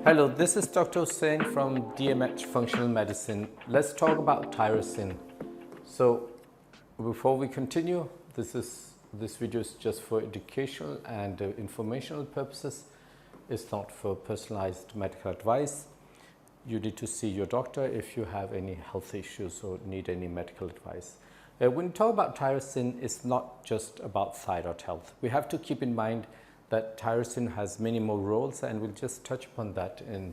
Hello, this is Dr. Hussain from DMH Functional Medicine. Let's talk about tyrosine. So before we continue, this video is just for educational and informational purposes. It's not for personalized medical advice. You need to see your doctor if you have any health issues or need any medical advice. When you talk about tyrosine, it's not just about thyroid health. We have to keep in mind that tyrosine has many more roles, and we'll just touch upon that in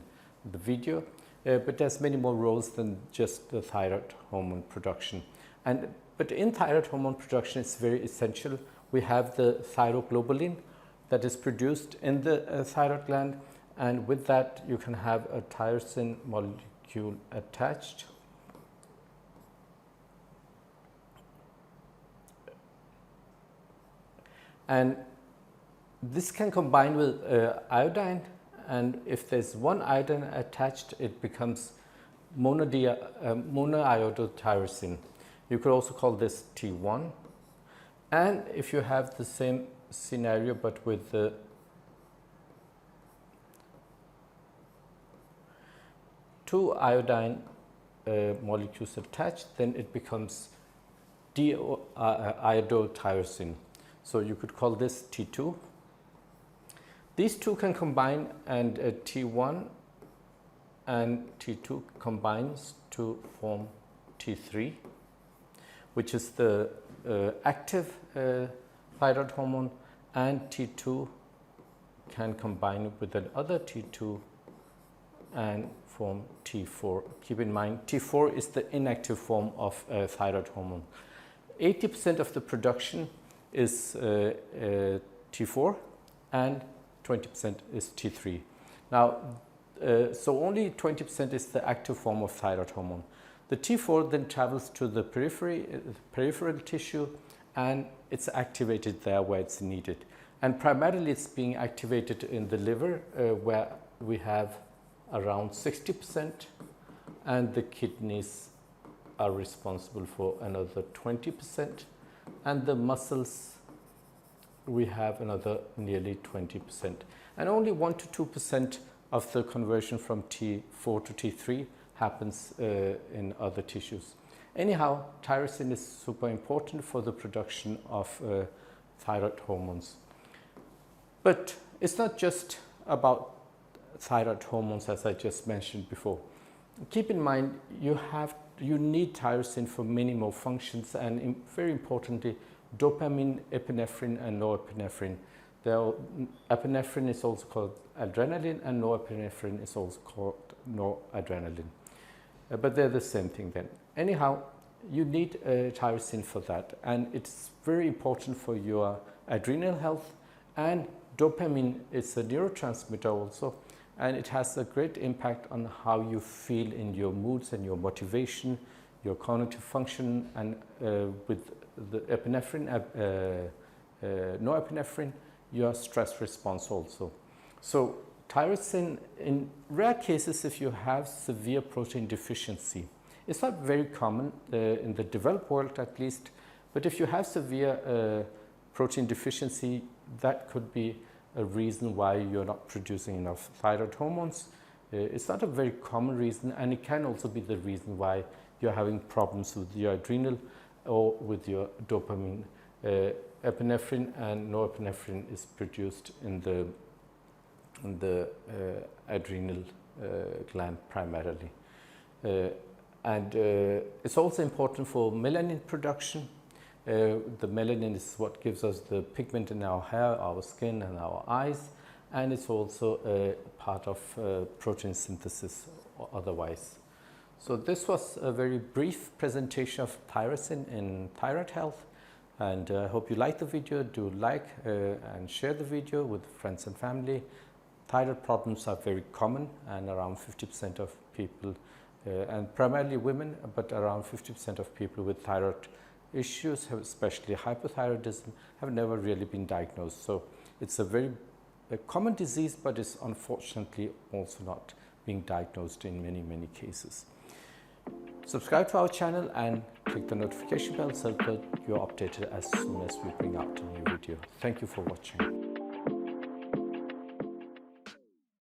the video. But there's many more roles than just the thyroid hormone production. But in thyroid hormone production, it's very essential. We have the thyroglobulin that is produced in the thyroid gland, and with that you can have a tyrosine molecule attached. And this can combine with iodine, and if there's one iodine attached, it becomes monoiodotyrosine. You could also call this T1. And if you have the same scenario but with the two iodine molecules attached, then it becomes diiodotyrosine. So you could call this T2. These two can combine, and T1 and T2 combines to form T3, which is the active thyroid hormone, and T2 can combine with another T2 and form T4. Keep in mind, T4 is the inactive form of thyroid hormone. 80% of the production is T4 and 20% is T3. Now, so only 20% is the active form of thyroid hormone. The T4 then travels to the peripheral tissue, and it's activated there where it's needed. And primarily it's being activated in the liver, where we have around 60%, and the kidneys are responsible for another 20%, and the muscles we have another nearly 20%, and only 1 to 2% of the conversion from T4 to T3 happens in other tissues. Anyhow, tyrosine is super important for the production of thyroid hormones. But it's not just about thyroid hormones, as I just mentioned before. Keep in mind, you need tyrosine for many more functions, and very importantly, dopamine, epinephrine, and norepinephrine. Epinephrine is also called adrenaline, and norepinephrine is also called noradrenaline. But they're the same thing then. Anyhow, you need tyrosine for that, and it's very important for your adrenal health. And dopamine is a neurotransmitter also, and it has a great impact on how you feel in your moods and your motivation, your cognitive function, and with the epinephrine, norepinephrine, your stress response also. So tyrosine, in rare cases, if you have severe protein deficiency, it's not very common in the developed world at least, but if you have severe protein deficiency, that could be a reason why you're not producing enough thyroid hormones. It's not a very common reason, and it can also be the reason why you're having problems with your adrenal or with your dopamine. Epinephrine and norepinephrine is produced in the adrenal gland primarily. And it's also important for melanin production. The melanin is what gives us the pigment in our hair, our skin, and our eyes, and it's also a part of protein synthesis otherwise. So this was a very brief presentation of tyrosine in thyroid health, and I hope you liked the video. Do like and share the video with friends and family. Thyroid problems are very common, and around 50% of people, and primarily women, but around 50% of people with thyroid issues, especially hypothyroidism, have never really been diagnosed. So it's a very common disease, but it's unfortunately also not being diagnosed in many cases. Subscribe to our channel and click the notification bell so that you're updated as soon as we bring out a new video. Thank you for watching.